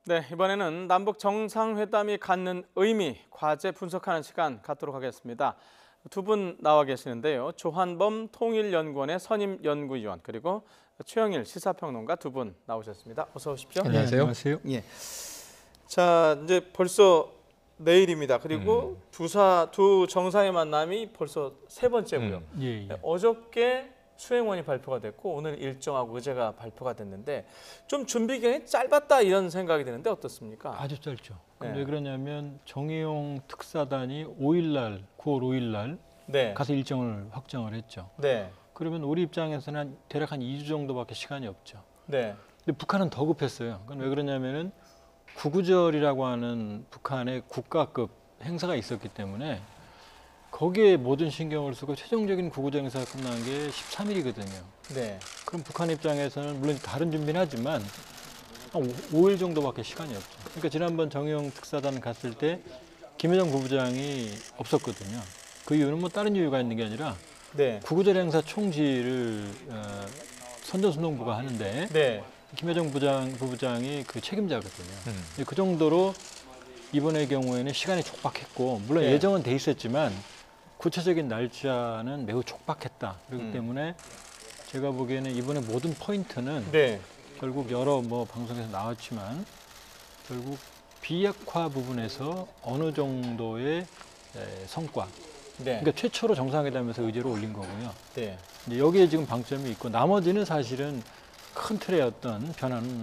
네, 이번에는 남북 정상회담이 갖는 의미, 과제 분석하는 시간 갖도록 하겠습니다. 두 분 나와 계시는데요. 조한범 통일연구원의 선임 연구위원 그리고 최영일 시사평론가 두 분 나오셨습니다. 어서 오십시오. 안녕하세요. 안녕하세요. 예. 자, 이제 벌써 내일입니다. 그리고 두 정상의 만남이 벌써 세 번째고요. 예. 어저께 수행원이 발표가 됐고 오늘 일정하고 의제가 발표가 됐는데 좀 준비 기간이 짧았다 이런 생각이 드는데 어떻습니까? 아주 짧죠. 네. 왜 그러냐면 정의용 특사단이 9월 5일 네. 가서 일정을 확정을 했죠. 네. 그러면 우리 입장에서는 대략 한 2주 정도밖에 시간이 없죠. 네. 근데 북한은 더 급했어요. 그건 왜 그러냐면은 구구절이라고 하는 북한의 국가급 행사가 있었기 때문에 거기에 모든 신경을 쓰고 최종적인 구구절 행사가 끝난 게 13일이거든요. 네. 그럼 북한 입장에서는 물론 다른 준비는 하지만 한 5일 정도밖에 시간이 없죠. 그러니까 지난번 정의용 특사단 갔을 때 김여정 부부장이 없었거든요. 그 이유는 뭐 다른 이유가 있는 게 아니라 네. 구구절 행사 총지를 선전순동부가 하는데 네. 김여정 부부장이 그 책임자거든요. 그 정도로 이번의 경우에는 시간이 촉박했고 물론 네. 예정은 돼 있었지만 구체적인 날짜는 매우 촉박했다. 그렇기 때문에 제가 보기에는 이번에 모든 포인트는 네. 결국 여러 방송에서 나왔지만 결국 비핵화 부분에서 어느 정도의 성과. 네. 그러니까 최초로 정상회담에서 의제를 올린 거고요. 네. 이제 여기에 지금 방점이 있고 나머지는 사실은 큰 틀의 어떤 변화는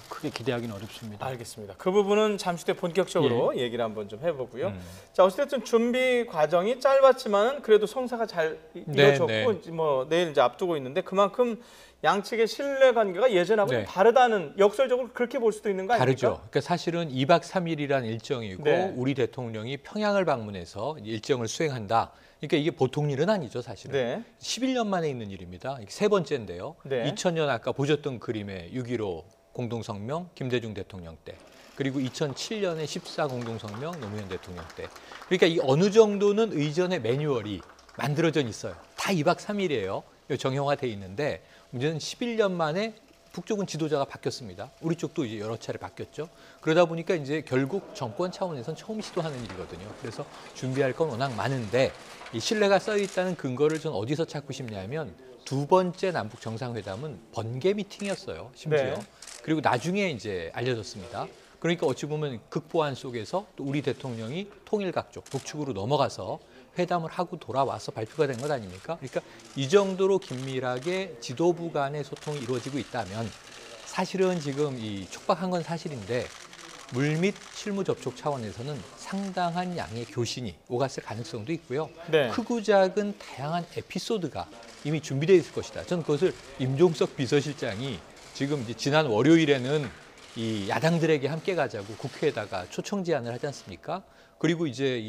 크게 기대하기는 어렵습니다. 알겠습니다. 그 부분은 잠시 뒤에 본격적으로 얘기를 한번 좀 해보고요. 자, 어쨌든 준비 과정이 짧았지만 그래도 성사가 잘 이루어졌고 뭐 내일 이제 앞두고 있는데 그만큼 양측의 신뢰 관계가 예전하고 좀 다르다는 역설적으로 그렇게 볼 수도 있는 거 아닙니까? 다르죠. 그러니까 사실은 2박 3일이란 일정이고 네. 우리 대통령이 평양을 방문해서 일정을 수행한다. 그러니까 이게 보통 일은 아니죠, 사실은. 네. 11년 만에 있는 일입니다. 세 번째인데요. 네. 2000년 아까 보셨던 그림의 6.15 공동성명 김대중 대통령 때. 그리고 2007년에 14 공동성명 노무현 대통령 때. 그러니까 이 어느 정도는 의전의 매뉴얼이 만들어져 있어요. 다 2박 3일이에요. 정형화돼 있는데 문제는 11년 만에 북쪽은 지도자가 바뀌었습니다. 우리 쪽도 이제 여러 차례 바뀌었죠. 그러다 보니까 이제 결국 정권 차원에선 처음 시도하는 일이거든요. 그래서 준비할 건 워낙 많은데 이 신뢰가 쌓여 있다는 근거를 전 어디서 찾고 싶냐면 두 번째 남북 정상회담은 번개 미팅이었어요. 심지어. 네. 그리고 나중에 이제 알려졌습니다. 그러니까 어찌 보면 극보안 속에서 또 우리 대통령이 통일각 쪽 북측으로 넘어가서 회담을 하고 돌아와서 발표가 된 것 아닙니까? 그러니까 이 정도로 긴밀하게 지도부 간의 소통이 이루어지고 있다면 사실은 지금 이 촉박한 건 사실인데 물밑 실무 접촉 차원에서는 상당한 양의 교신이 오갔을 가능성도 있고요. 네. 크고 작은 다양한 에피소드가 이미 준비되어 있을 것이다. 저는 그것을 임종석 비서실장이 지금 이제 지난 월요일에는 이 야당들에게 함께 가자고 국회에다가 초청 제안을 하지 않습니까? 그리고 이제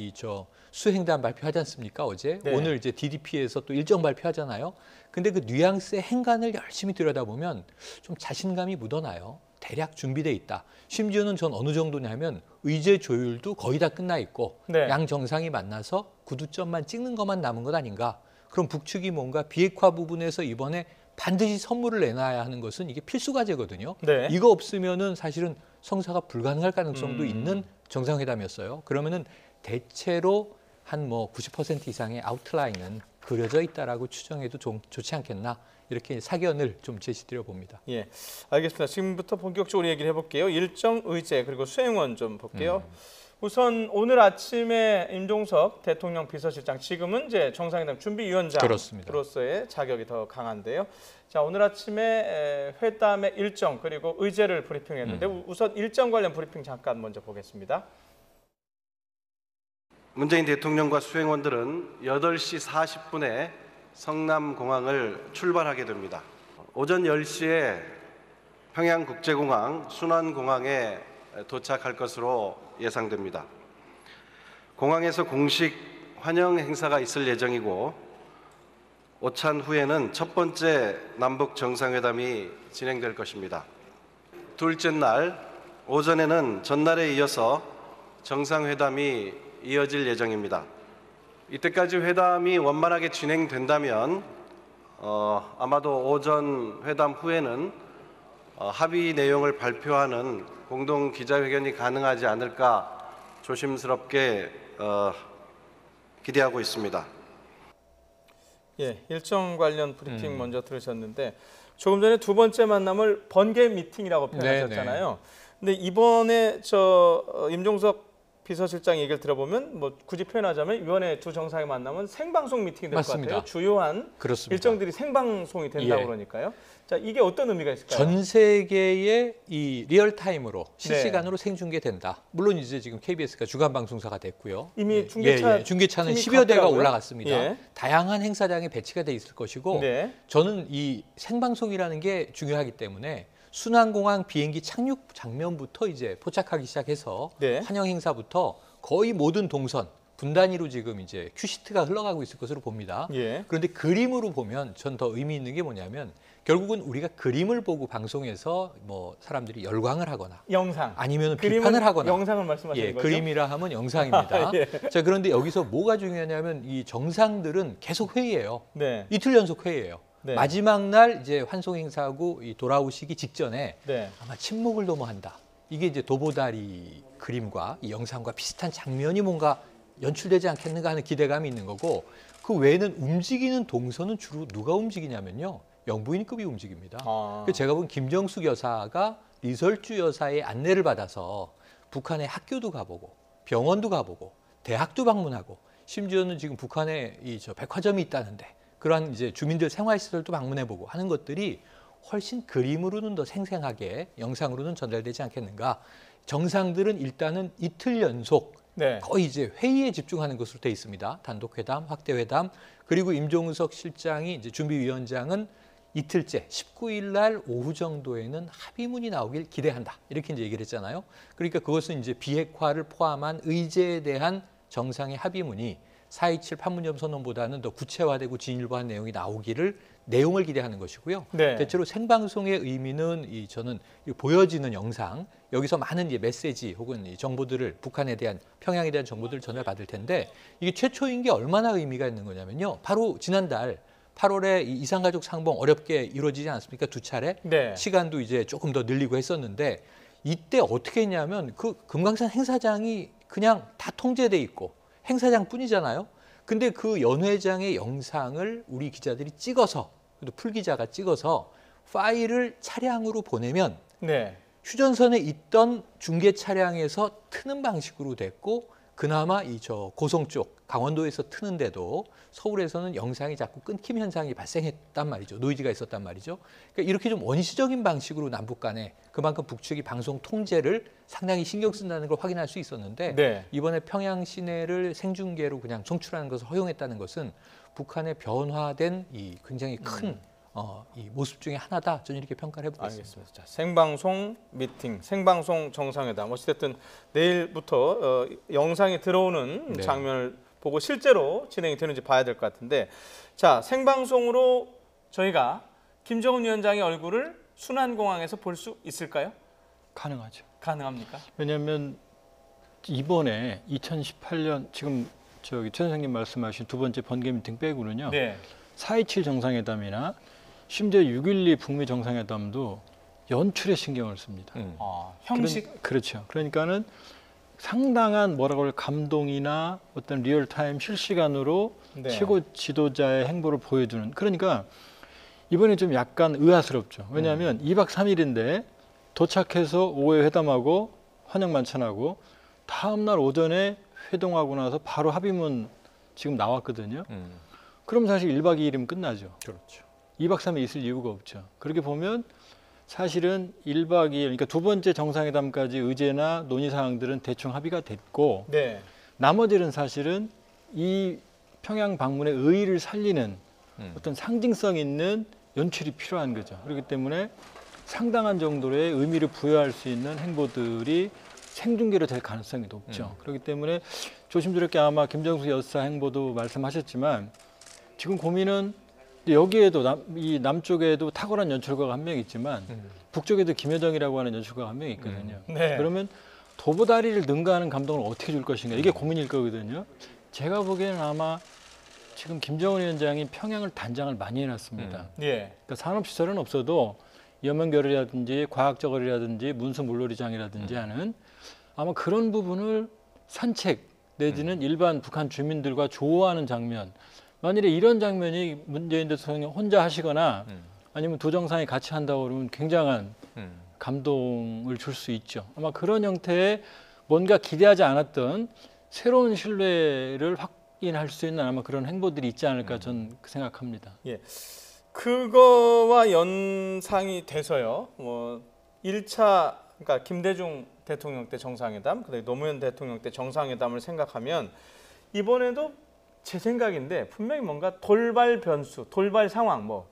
수행단 발표하지 않습니까? 어제 네. 오늘 이제 DDP에서 또 일정 발표하잖아요. 근데 그 뉘앙스의 행간을 열심히 들여다보면 좀 자신감이 묻어나요. 대략 준비돼 있다. 심지어는 전 어느 정도냐면 의제 조율도 거의 다 끝나 있고 네. 양 정상이 만나서 구두점만 찍는 것만 남은 것 아닌가? 그럼 북측이 뭔가 비핵화 부분에서 이번에 반드시 선물을 내놔야 하는 것은 이게 필수 과제거든요. 네. 이거 없으면은 사실은 성사가 불가능할 가능성도 있는 정상회담이었어요. 그러면은 대체로 한 90% 이상의 아웃라인은 그려져 있다라고 추정해도 좀 좋지 않겠나 이렇게 사견을 좀 제시드려 봅니다. 예, 알겠습니다. 지금부터 본격적으로 얘기를 해볼게요. 일정, 의제 그리고 수행원 좀 볼게요. 우선 오늘 아침에 임종석 대통령 비서실장, 지금은 이제 정상회담 준비위원장으로서의 자격이 더 강한데요. 자, 오늘 아침에 회담의 일정 그리고 의제를 브리핑했는데 우선 일정 관련 브리핑 잠깐 먼저 보겠습니다. 문재인 대통령과 수행원들은 8시 40분에 성남공항을 출발하게 됩니다. 오전 10시에 평양국제공항 순환공항에 도착할 것으로 예상됩니다. 공항에서 공식 환영 행사가 있을 예정이고 오찬 후에는 첫 번째 남북 정상회담이 진행될 것입니다. 둘째 날 오전에는 전날에 이어서 정상회담이 이어질 예정입니다. 이때까지 회담이 원만하게 진행된다면 아마도 오전 회담 후에는 합의 내용을 발표하는 공동 기자회견이 가능하지 않을까 조심스럽게 기대하고 있습니다. 예, 일정 관련 브리핑 먼저 들으셨는데 조금 전에 두 번째 만남을 번개 미팅이라고 표현하셨잖아요. 근데 이번에 임종석 비서실장 얘기를 들어보면 뭐 굳이 표현하자면 이번에 두 정상의 만남은 생방송 미팅이 될 것 같아요. 주요한 그렇습니다. 일정들이 생방송이 된다고 그러니까요. 자, 이게 어떤 의미가 있을까요? 전 세계에 이 리얼타임으로 실시간으로 생중계된다. 물론 이제 지금 KBS가 주간 방송사가 됐고요. 이미 중계차는 10여 대가 올라갔습니다. 다양한 행사장에 배치가 돼 있을 것이고 저는 이 생방송이라는 게 중요하기 때문에 순환공항 비행기 착륙 장면부터 이제 포착하기 시작해서 환영 행사부터 거의 모든 동선 분단위로 지금 이제 큐시트가 흘러가고 있을 것으로 봅니다. 그런데 그림으로 보면 전 더 의미 있는 게 뭐냐면 결국은 우리가 그림을 보고 방송에서 뭐 사람들이 열광을 하거나 영상 아니면 비판을 하거나 영상을 말씀하시는 거죠? 그림이라 하면 영상입니다. 자, 그런데 여기서 뭐가 중요하냐면 이 정상들은 계속 회의해요. 이틀 연속 회의해요. 마지막 날 이제 환송 행사하고 돌아오시기 직전에 아마 침묵을 도모한다. 이게 이제 도보다리 그림과 이 영상과 비슷한 장면이 뭔가 연출되지 않겠는가 하는 기대감이 있는 거고 그 외에는 움직이는 동선은 주로 누가 움직이냐면요. 영부인급이 움직입니다. 제가 본 김정숙 여사가 리설주 여사의 안내를 받아서 북한의 학교도 가보고 병원도 가보고 대학도 방문하고 심지어는 지금 북한에 백화점이 있다는데 그러한 이제 주민들 생활시설도 방문해보고 하는 것들이 훨씬 그림으로는 더 생생하게 영상으로는 전달되지 않겠는가. 정상들은 일단은 이틀 연속 거의 이제 회의에 집중하는 것으로 돼 있습니다. 단독회담, 확대회담, 그리고 임종석 실장이 이제 준비위원장은 이틀째 19일 날 오후 정도에는 합의문이 나오길 기대한다. 이렇게 이제 얘기를 했잖아요. 그러니까 그것은 이제 비핵화를 포함한 의제에 대한 정상의 합의문이 4.27 판문점 선언보다는 더 구체화되고 진일보한 내용이 나오기를 내용을 기대하는 것이고요. 대체로 생방송의 의미는 저는 보여지는 영상, 여기서 많은 메시지 혹은 정보들을 북한에 대한 평양에 대한 정보들을 전달받을 텐데 이게 최초인 게 얼마나 의미가 있는 거냐면요. 바로 지난달 8월에 이산가족 상봉 어렵게 이루어지지 않았습니까? 2차례 시간도 이제 조금 더 늘리고 했었는데 이때 어떻게 했냐면 그 금강산 행사장이 그냥 다 통제돼 있고 행사장뿐이잖아요. 근데 그 연회장의 영상을 우리 기자들이 찍어서 그래도 풀 기자가 찍어서 파일을 차량으로 보내면 휴전선에 있던 중계 차량에서 트는 방식으로 됐고 그나마 고성 쪽 강원도에서 트는데도 서울에서는 영상이 자꾸 끊김 현상이 발생했단 말이죠. 노이즈가 있었단 말이죠. 그러니까 이렇게 좀 원시적인 방식으로 남북 간에 그만큼 북측이 방송 통제를 상당히 신경 쓴다는 걸 확인할 수 있었는데 이번에 평양 시내를 생중계로 그냥 송출하는 것을 허용했다는 것은 북한의 변화된 이 굉장히 큰 이 모습 중에 하나다. 저는 이렇게 평가를 해보겠습니다. 알겠습니다. 자, 생방송 미팅, 생방송 정상회담. 어찌됐든 내일부터 영상이 들어오는 장면을 보고 실제로 진행이 되는지 봐야 될 것 같은데 자, 생방송으로 저희가 김정은 위원장의 얼굴을 순환공항에서 볼 수 있을까요? 가능하죠. 가능합니까? 왜냐하면 이번에 2018년 지금 최 선생님 말씀하신 두 번째 번개 미팅 빼고는요. 4.27 정상회담이나 심지어 6.12 북미 정상회담도 연출에 신경을 씁니다. 형식? 그렇죠. 그러니까는 상당한 감동이나 어떤 리얼타임 실시간으로 최고 지도자의 행보를 보여주는. 그러니까 이번에 좀 약간 의아스럽죠. 왜냐하면 2박 3일인데 도착해서 오후에 회담하고 환영 만찬하고 다음 날 오전에 회동하고 나서 바로 합의문 지금 나왔거든요. 그럼 사실 1박 2일이면 끝나죠. 그렇죠. 2박 3일 있을 이유가 없죠. 그렇게 보면 사실은 1박 2일, 그러니까 두 번째 정상회담까지 의제나 논의 사항들은 대충 합의가 됐고 나머지는 사실은 이 평양 방문의 의의를 살리는 어떤 상징성 있는 연출이 필요한 거죠. 그렇기 때문에 상당한 정도의 의미를 부여할 수 있는 행보들이 생중계로 될 가능성이 높죠. 그렇기 때문에 조심스럽게 아마 김정숙 여사 행보도 말씀하셨지만 지금 고민은 여기에도 이 남쪽에도 탁월한 연출가가 한 명 있지만 북쪽에도 김여정이라고 하는 연출가가 한 명 있거든요. 그러면 도보다리를 능가하는 감동을 어떻게 줄 것인가 이게 고민일 거거든요. 제가 보기에는 아마 지금 김정은 위원장이 평양을 단장을 많이 해놨습니다. 그러니까 산업시설은 없어도 염연결이라든지 과학저걸이라든지 문수 물놀이장이라든지 하는 아마 그런 부분을 산책 내지는 일반 북한 주민들과 조화하는 장면. 만일에 이런 장면이 문재인 대통령 혼자 하시거나 아니면 두 정상이 같이 한다고 그러면 굉장한 감동을 줄 수 있죠. 아마 그런 형태의 뭔가 기대하지 않았던 새로운 신뢰를 확인할 수 있는 아마 그런 행보들이 있지 않을까 저는 생각합니다. 예. 그거와 연상이 돼서요. 뭐 1차 그러니까 김대중 대통령 때 정상회담, 그다음에 노무현 대통령 때 정상회담을 생각하면 이번에도 제 생각인데 분명히 뭔가 돌발 변수, 돌발 상황 뭐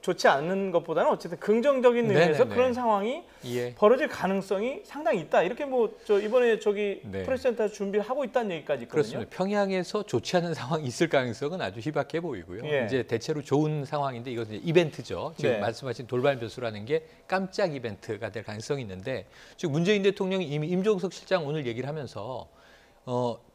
좋지 않은 것보다는 어쨌든 긍정적인 의미에서 그런 상황이 벌어질 가능성이 상당히 있다. 이렇게 이번에 프레스센터에서 준비를 하고 있다는 얘기까지 있거든요. 그렇습니다. 평양에서 좋지 않은 상황이 있을 가능성은 아주 희박해 보이고요. 이제 대체로 좋은 상황인데 이것은 이벤트죠. 지금 말씀하신 돌발 변수라는 게 깜짝 이벤트가 될 가능성이 있는데 지금 문재인 대통령이 이미 임종석 실장 오늘 얘기를 하면서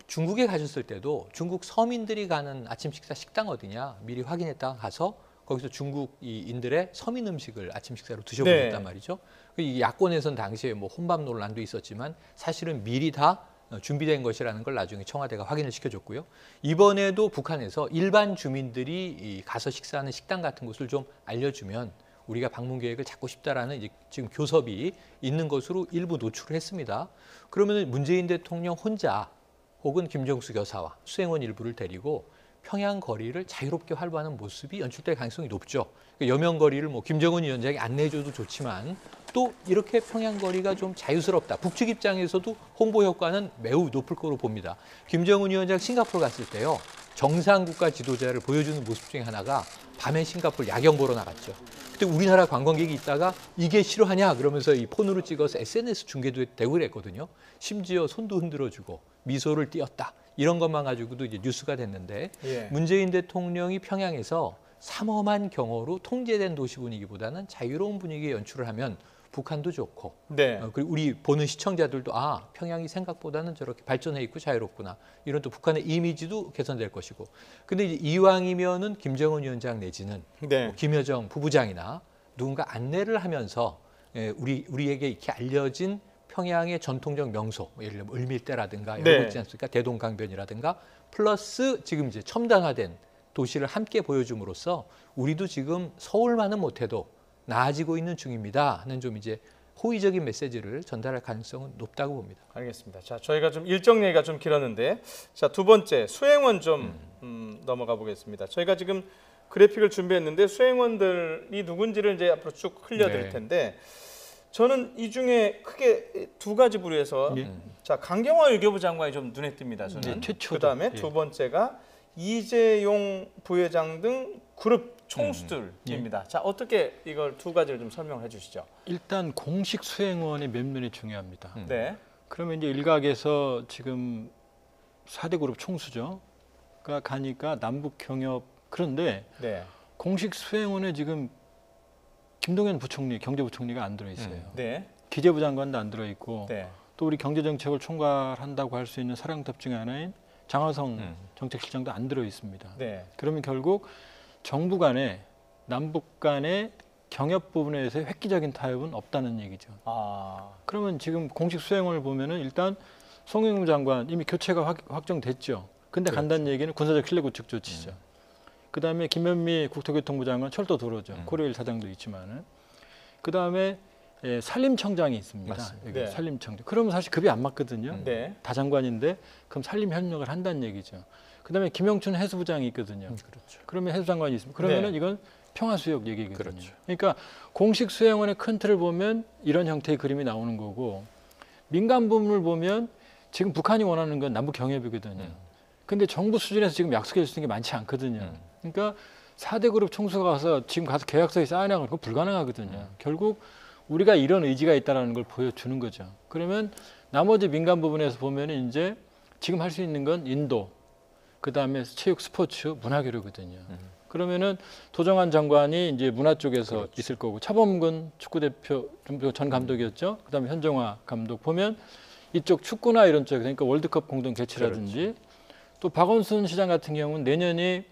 중국에 가셨을 때도 중국 서민들이 가는 아침 식사 식당 어디냐 미리 확인했다가 가서 거기서 중국인들의 서민 음식을 아침 식사로 드셔보셨단 말이죠. 이 야권에서는 당시에 뭐 혼밥 논란도 있었지만 사실은 미리 다 준비된 것이라는 걸 나중에 청와대가 확인을 시켜줬고요. 이번에도 북한에서 일반 주민들이 가서 식사하는 식당 같은 곳을 좀 알려주면 우리가 방문 계획을 잡고 싶다라는 이제 지금 교섭이 있는 것으로 일부 노출을 했습니다. 그러면 문재인 대통령 혼자 혹은 김정숙 여사와 수행원 일부를 데리고 평양 거리를 자유롭게 활보하는 모습이 연출될 가능성이 높죠. 여명 거리를 뭐 김정은 위원장이 안내해줘도 좋지만 또 이렇게 평양 거리가 좀 자유스럽다. 북측 입장에서도 홍보 효과는 매우 높을 거로 봅니다. 김정은 위원장 싱가포르 갔을 때요. 정상 국가 지도자를 보여주는 모습 중에 하나가 밤에 싱가포르 야경 보러 나갔죠. 그때 우리나라 관광객이 있다가 이게 싫어하냐 그러면서 이 폰으로 찍어서 SNS 중계도 되고 그랬거든요. 심지어 손도 흔들어주고 미소를 띄었다. 이런 것만 가지고도 이제 뉴스가 됐는데 문재인 대통령이 평양에서 삼엄한 경호로 통제된 도시 분위기보다는 자유로운 분위기의 연출을 하면 북한도 좋고 그리고 우리 보는 시청자들도 평양이 생각보다는 저렇게 발전해 있고 자유롭구나. 이런 또 북한의 이미지도 개선될 것이고. 근데 이제 이왕이면은 김정은 위원장 내지는 뭐 김여정 부부장이나 누군가 안내를 하면서 우리에게 이렇게 알려진 평양의 전통적 명소, 예를 들면 을밀대라든가 이런 거 있지 않습니까? 대동강변이라든가 플러스 지금 이제 첨단화된 도시를 함께 보여줌으로써 우리도 지금 서울만은 못해도 나아지고 있는 중입니다 하는 좀 이제 호의적인 메시지를 전달할 가능성은 높다고 봅니다. 알겠습니다. 자, 저희가 좀 일정 얘기가 좀 길었는데 자, 두 번째 수행원 좀 넘어가 보겠습니다. 저희가 지금 그래픽을 준비했는데 수행원들이 누군지를 이제 앞으로 쭉 흘려드릴 텐데 저는 이 중에 크게 두 가지 부류에서 자, 강경화 외교부 장관이 좀 눈에 띕니다. 저는. 그다음에 두 번째가 이재용 부회장 등 그룹 총수들입니다. 자, 어떻게 이걸 두 가지를 좀 설명해 주시죠. 일단 공식 수행원의 면면이 중요합니다. 그러면 이제 일각에서 지금 4대 그룹 총수죠가 가니까 남북 경협 그런데 공식 수행원에 지금 김동연 부총리, 경제부총리가 안 들어있어요. 기재부 장관도 안 들어있고 또 우리 경제정책을 총괄한다고 할 수 있는 사령탑 중에 하나인 장하성 정책실장도 안 들어있습니다. 그러면 결국 정부 간에 남북 간의 경협 부분에서의 획기적인 타협은 없다는 얘기죠. 그러면 지금 공식 수행원을 보면은 일단 송영무 장관 이미 교체가 확정됐죠. 근데 간다는 얘기는 군사적 신뢰 구축 조치죠. 그다음에 김현미 국토교통부 장관 철도 도로죠. 고려일 사장도 있지만은 그다음에 산림청장이 있습니다. 산림청장. 그러면 사실 급이 안 맞거든요. 다 장관인데 그럼 산림 협력을 한다는 얘기죠. 그다음에 김영춘 해수부장이 있거든요. 그러면 해수장관이 있습니다. 그러면은 이건 평화수역 얘기거든요. 그러니까 공식 수행원의 큰 틀을 보면 이런 형태의 그림이 나오는 거고 민간 부문을 보면 지금 북한이 원하는 건 남북 경협이거든요. 근데 정부 수준에서 지금 약속해 주는 게 많지 않거든요. 그러니까 4대 그룹 총수가 가서 지금 가서 계약서에 사인하는 건 불가능하거든요. 결국 우리가 이런 의지가 있다는 걸 보여주는 거죠. 그러면 나머지 민간 부분에서 보면 이제 지금 할 수 있는 건 인도, 그다음에 체육 스포츠, 문화교류거든요. 그러면은 도정환 장관이 이제 문화 쪽에서 있을 거고 차범근 축구대표 전 감독이었죠. 그다음에 현정화 감독 보면 이쪽 축구나 이런 쪽 그러니까 월드컵 공동 개최라든지 또 박원순 시장 같은 경우는 내년이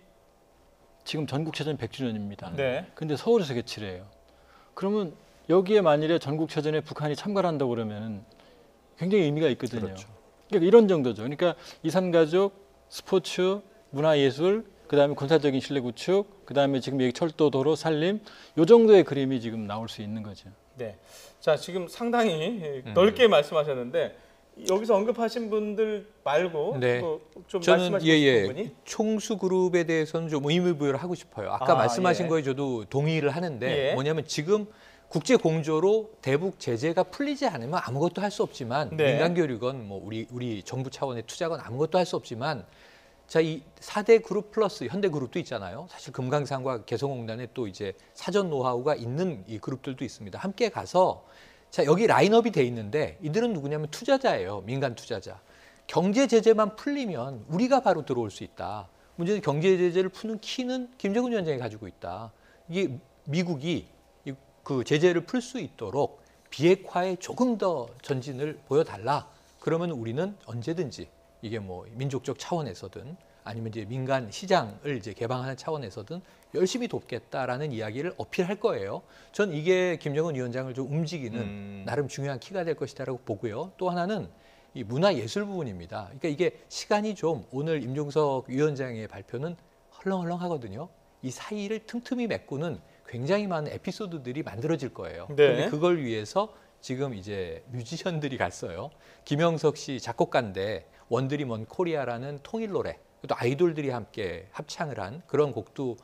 지금 전국체전 100주년입니다. 근데 서울에서 개최를 해요. 그러면 여기에 만일에 전국체전에 북한이 참가를 한다고 그러면 굉장히 의미가 있거든요. 그렇죠. 그러니까 이런 정도죠. 그러니까 이산가족, 스포츠, 문화예술, 그다음에 군사적인 신뢰 구축, 그다음에 지금 여기 철도, 도로, 산림 요 정도의 그림이 지금 나올 수 있는 거죠. 네. 자, 지금 상당히 넓게 말씀하셨는데 여기서 언급하신 분들 말고 네. 또 좀 저는 말씀하시고 싶은 분이 총수 그룹에 대해서는 좀 의무부여를 하고 싶어요. 아까 말씀하신 예. 거에 저도 동의를 하는데 예. 뭐냐면 지금 국제 공조로 대북 제재가 풀리지 않으면 아무것도 할 수 없지만 네. 민간 교류건 뭐 우리 정부 차원의 투자건 아무것도 할 수 없지만 자, 이 4대 그룹 플러스 현대 그룹도 있잖아요. 사실 금강산과 개성공단에 또 이제 사전 노하우가 있는 이 그룹들도 있습니다. 함께 가서 자, 여기 라인업이 돼 있는데 이들은 누구냐면 투자자예요. 민간 투자자. 경제 제재만 풀리면 우리가 바로 들어올 수 있다. 문제는 경제 제재를 푸는 키는 김정은 위원장이 가지고 있다. 이게 미국이 그 제재를 풀 수 있도록 비핵화에 조금 더 전진을 보여달라. 그러면 우리는 언제든지 이게 뭐 민족적 차원에서든 아니면 이제 민간 시장을 이제 개방하는 차원에서든 열심히 돕겠다라는 이야기를 어필할 거예요. 전 이게 김정은 위원장을 좀 움직이는 나름 중요한 키가 될 것이다라고 보고요. 또 하나는 이 문화예술 부분입니다. 그러니까 이게 시간이 좀 오늘 임종석 위원장의 발표는 헐렁헐렁하거든요. 이 사이를 틈틈이 메꾸는 굉장히 많은 에피소드들이 만들어질 거예요. 네. 그런데 그걸 위해서 지금 이제 뮤지션들이 갔어요. 김영석 씨 작곡가인데 원드림 원 코리아라는 통일 노래, 또 아이돌들이 함께 합창을 한 그런 곡도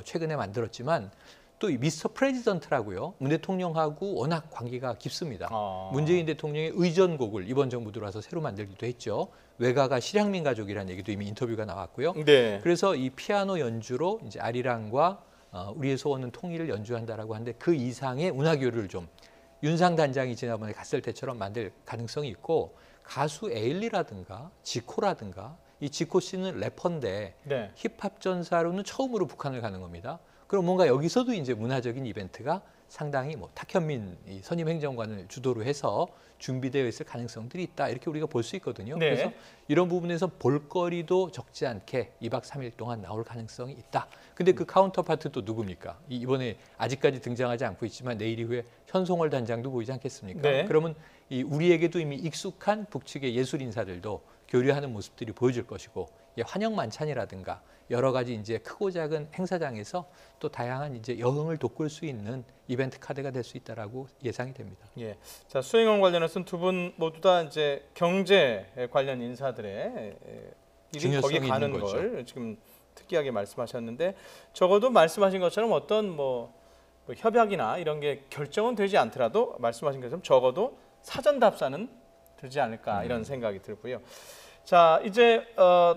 최근에 만들었지만 또 이 미스터 프레지던트라고요. 문 대통령하고 워낙 관계가 깊습니다. 문재인 대통령의 의전곡을 이번 정부 들어와서 새로 만들기도 했죠. 외가가 실향민 가족이라는 얘기도 이미 인터뷰가 나왔고요. 네. 그래서 이 피아노 연주로 이제 아리랑과 우리의 소원은 통일을 연주한다라고 하는데 그 이상의 문화교류를 좀 윤상 단장이 지난번에 갔을 때처럼 만들 가능성이 있고 가수 에일리라든가 지코라든가 이 지코 씨는 래퍼인데 네. 힙합 전사로는 처음으로 북한을 가는 겁니다. 그럼 뭔가 여기서도 이제 문화적인 이벤트가 상당히 뭐 탁현민 이 선임 행정관을 주도로 해서 준비되어 있을 가능성들이 있다. 이렇게 우리가 볼 수 있거든요. 네. 그래서 이런 부분에서 볼거리도 적지 않게 2박 3일 동안 나올 가능성이 있다. 근데 그 카운터파트 또 누굽니까? 이번에 아직까지 등장하지 않고 있지만 내일 이후에 현송월 단장도 보이지 않겠습니까? 네. 그러면 이 우리에게도 이미 익숙한 북측의 예술 인사들도 교류하는 모습들이 보여질 것이고 환영 만찬이라든가 여러 가지 이제 크고 작은 행사장에서 또 다양한 이제 여흥을 돋굴 수 있는 이벤트 카드가 될 수 있다라고 예상이 됩니다. 예. 자, 수행원 관련해서는 두 분 모두 다 이제 경제 관련 인사들의 이들이 거기 중요성이 가는 있는 거죠. 걸 지금 특이하게 말씀하셨는데 적어도 말씀하신 것처럼 어떤 뭐 협약이나 이런 게 결정은 되지 않더라도 말씀하신 것처럼 적어도 사전 답사는 되지 않을까 이런 생각이 들고요. 자, 이제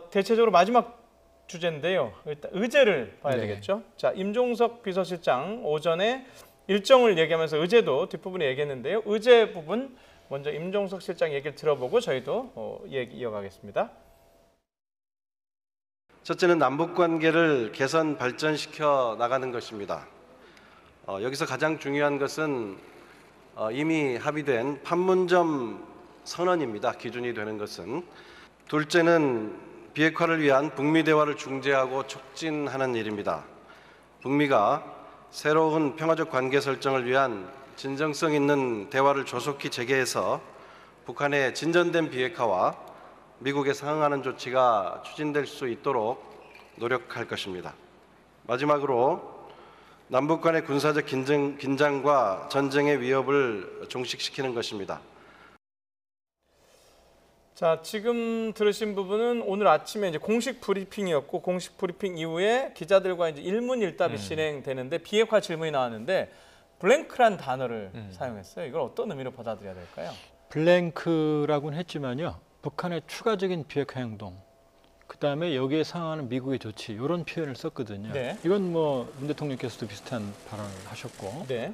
대체적으로 마지막 주제인데요. 일단 의제를 봐야 네. 되겠죠. 자, 임종석 비서실장 오전에 일정을 얘기하면서 의제도 뒷부분에 얘기했는데요. 의제 부분 먼저 임종석 실장 얘기를 들어보고 저희도 얘기 이어가겠습니다. 첫째는 남북 관계를 개선 발전시켜 나가는 것입니다. 여기서 가장 중요한 것은 이미 합의된 판문점 선언입니다. 기준이 되는 것은. 둘째는 비핵화를 위한 북미 대화를 중재하고 촉진하는 일입니다. 북미가 새로운 평화적 관계 설정을 위한 진정성 있는 대화를 조속히 재개해서 북한의 진전된 비핵화와 미국에 상응하는 조치가 추진될 수 있도록 노력할 것입니다. 마지막으로 남북 간의 군사적 긴장과 전쟁의 위협을 종식시키는 것입니다. 자, 지금 들으신 부분은 오늘 아침에 이제 공식 브리핑이었고 공식 브리핑 이후에 기자들과 이제 일문일답이 진행되는데 비핵화 질문이 나왔는데 블랭크란 단어를 사용했어요. 이걸 어떤 의미로 받아들여야 될까요? 블랭크라고는 했지만요. 북한의 추가적인 비핵화 행동, 그다음에 여기에 상응하는 미국의 조치 이런 표현을 썼거든요. 네. 이건 뭐 문 대통령께서도 비슷한 발언을 하셨고 네.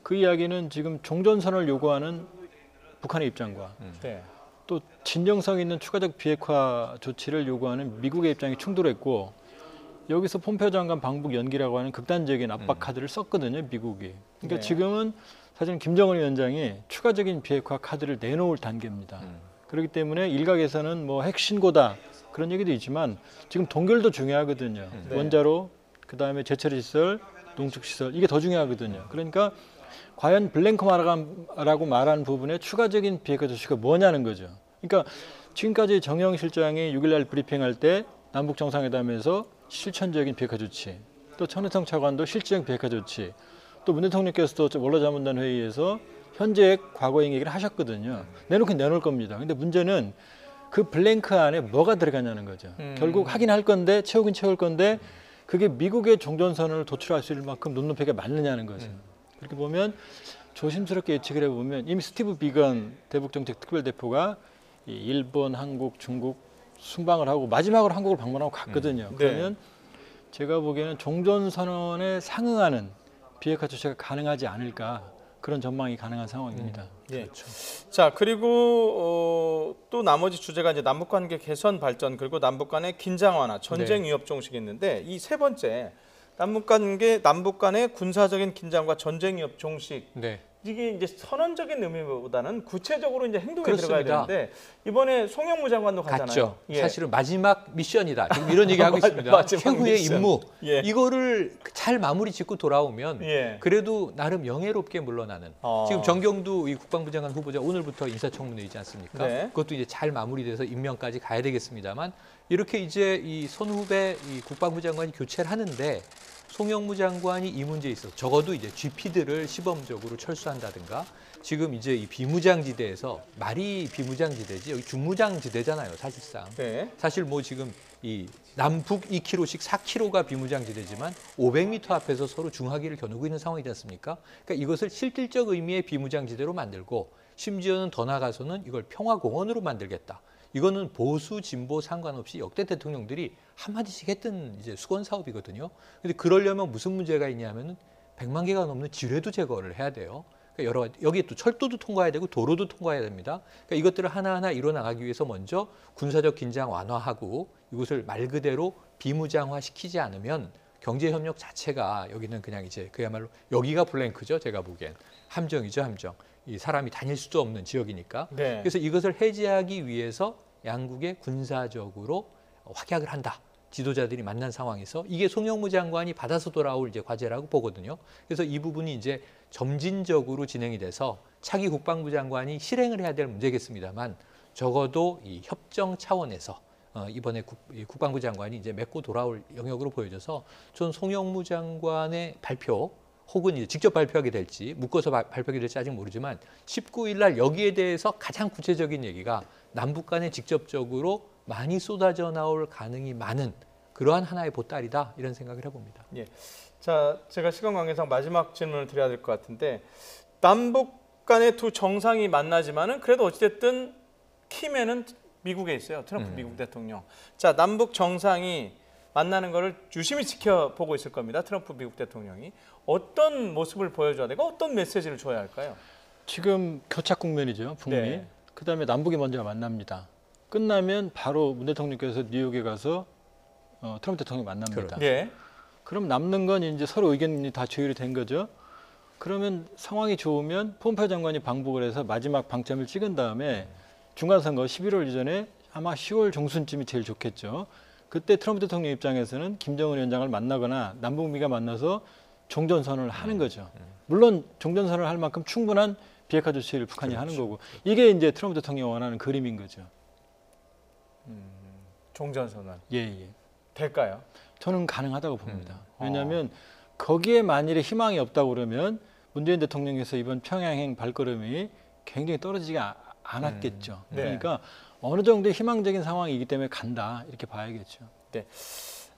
그 이야기는 지금 종전선언을 요구하는 북한의 입장과 네. 또 진정성 있는 추가적 비핵화 조치를 요구하는 미국의 입장이 충돌했고 여기서 폼페오 장관 방북 연기라고 하는 극단적인 압박 카드를 썼거든요, 미국이. 그러니까 네. 지금은 사실 김정은 위원장이 추가적인 비핵화 카드를 내놓을 단계입니다. 그렇기 때문에 일각에서는 뭐 핵신고다 그런 얘기도 있지만 지금 동결도 중요하거든요. 네. 원자로, 그다음에 재처리 시설, 농축 시설 이게 더 중요하거든요. 그러니까 과연 블랭크라고 말하는 부분에 추가적인 비핵화 조치가 뭐냐는 거죠. 그러니까 지금까지 정영 실장이 6일날 브리핑할 때 남북 정상회담에서 실천적인 비핵화 조치, 또 천혜성 차관도 실질적 비핵화 조치, 또 문 대통령께서도 원로자문단 회의에서 현재 과거행 얘기를 하셨거든요. 내놓을 겁니다. 근데 문제는 그 블랭크 안에 뭐가 들어가냐는 거죠. 결국 하긴 할 건데 채우긴 채울 건데 그게 미국의 종전선언을 도출할 수 있을 만큼 눈높이가 맞느냐는 거죠. 그렇게 보면 조심스럽게 예측을 해보면 이미 스티브 비건 대북정책특별대표가 일본, 한국, 중국 순방을 하고 마지막으로 한국을 방문하고 갔거든요. 네. 그러면 제가 보기에는 종전선언에 상응하는 비핵화 조치가 가능하지 않을까 그런 전망이 가능한 상황입니다. 예. 자, 그리고 또 나머지 주제가 이제 남북 관계 개선 발전 그리고 남북 간의 긴장 완화, 전쟁 위협 종식이 있는데 이 세 번째 남북 간의 군사적인 긴장과 전쟁 위협 종식 네. 이게 이제 선언적인 의미보다는 구체적으로 이제 행동에 그렇습니다. 들어가야 되는데 이번에 송영무 장관도 가잖아요. 갔죠. 예. 사실은 마지막 미션이다. 지금 이런 얘기하고 있습니다. 마지막 최후의 미션. 임무. 예. 이거를 잘 마무리 짓고 돌아오면 예. 그래도 나름 영예롭게 물러나는. 지금 정경두 이 국방부 장관 후보자 오늘부터 인사청문회이지 않습니까? 네. 그것도 이제 잘 마무리돼서 임명까지 가야 되겠습니다만 이렇게 이제 이 선후배 이 국방부 장관이 교체를 하는데 송영무 장관이 이 문제에 있어서 적어도 이제 GP들을 시범적으로 철수한다든가 지금 이제 이 비무장지대에서 말이 비무장지대지 여기 중무장지대잖아요 사실상. 네. 사실 뭐 지금 이 남북 2km씩 4km가 비무장지대지만 500m 앞에서 서로 중화기를 겨누고 있는 상황이지 않습니까? 그러니까 이것을 실질적 의미의 비무장지대로 만들고 심지어는 더 나아가서는 이걸 평화공원으로 만들겠다. 이거는 보수 진보 상관없이 역대 대통령들이 한마디씩 했던 이제 수건 사업이거든요. 근데 그러려면 무슨 문제가 있냐면은 100만 개가 넘는 지뢰도 제거를 해야 돼요. 그러니까 여러 가지 여기에 또 철도도 통과해야 되고 도로도 통과해야 됩니다. 그러니까 이것들을 하나하나 이뤄 나가기 위해서 먼저 군사적 긴장 완화하고 이것을 말 그대로 비무장화 시키지 않으면 경제 협력 자체가 여기는 그냥 이제 그야말로 여기가 블랭크죠. 제가 보기엔 함정이죠, 함정. 이 사람이 다닐 수도 없는 지역이니까. 네. 그래서 이것을 해제하기 위해서 양국의 군사적으로 확약을 한다. 지도자들이 만난 상황에서 이게 송영무 장관이 받아서 돌아올 이제 과제라고 보거든요. 그래서 이 부분이 이제 점진적으로 진행이 돼서 차기 국방부 장관이 실행을 해야 될 문제겠습니다만 적어도 이 협정 차원에서 이번에 국방부 장관이 이제 맺고 돌아올 영역으로 보여져서 전 송영무 장관의 발표 혹은 이제 직접 발표하게 될지 묶어서 발표하게 될지 아직 모르지만 19일 날 여기에 대해서 가장 구체적인 얘기가 남북 간에 직접적으로 많이 쏟아져 나올 가능이 많은 그러한 하나의 보따리다 이런 생각을 해봅니다. 예. 자, 제가 시간 관계상 마지막 질문을 드려야 될 것 같은데 남북 간의 두 정상이 만나지만은 그래도 어찌됐든 키맨은 미국에 있어요. 트럼프 미국 대통령. 자, 남북 정상이 만나는 것을 유심히 지켜보고 있을 겁니다. 트럼프 미국 대통령이. 어떤 모습을 보여줘야 되고 어떤 메시지를 줘야 할까요? 지금 교착 국면이죠, 북미. 네. 그다음에 남북이 먼저 만납니다. 끝나면 바로 문 대통령께서 뉴욕에 가서 트럼프 대통령 만납니다. 예. 그럼 남는 건 이제 서로 의견이 다 조율이 된 거죠. 그러면 상황이 좋으면 폼페이오 장관이 방북을 해서 마지막 방점을 찍은 다음에 중간선거 11월 이전에 아마 10월 중순쯤이 제일 좋겠죠. 그때 트럼프 대통령 입장에서는 김정은 위원장을 만나거나 남북미가 만나서 종전선언을 하는 거죠. 물론 종전선언을 할 만큼 충분한 비핵화 조치를 북한이 하는 거고 이게 이제 트럼프 대통령이 원하는 그림인 거죠. 종전선언. 예. 될까요? 저는 가능하다고 봅니다. 왜냐하면 거기에 만일에 희망이 없다고 그러면 문재인 대통령께서 이번 평양행 발걸음이 굉장히 떨어지지 않았겠죠. 네. 그러니까 어느 정도의 희망적인 상황이기 때문에 간다 이렇게 봐야겠죠. 네,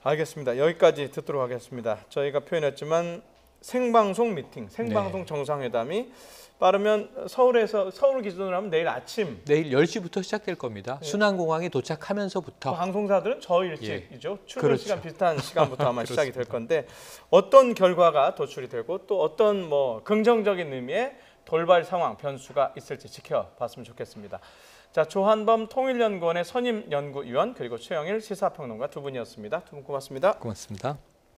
알겠습니다. 여기까지 듣도록 하겠습니다. 저희가 표현했지만 생방송 미팅, 생방송 정상회담이 빠르면 서울 기준으로 하면 내일 아침. 내일 10시부터 시작될 겁니다. 순환공항에 도착하면서부터. 방송사들은 저 일찍이죠. 출근 그렇죠. 시간 비슷한 시간부터 아마 시작이 될 건데 어떤 결과가 도출이 되고 또 어떤 뭐 긍정적인 의미의 돌발 상황, 변수가 있을지 지켜봤으면 좋겠습니다. 자, 조한범 통일연구원의 선임 연구위원 그리고 최영일 시사평론가 두 분이었습니다. 두 분 고맙습니다. 고맙습니다.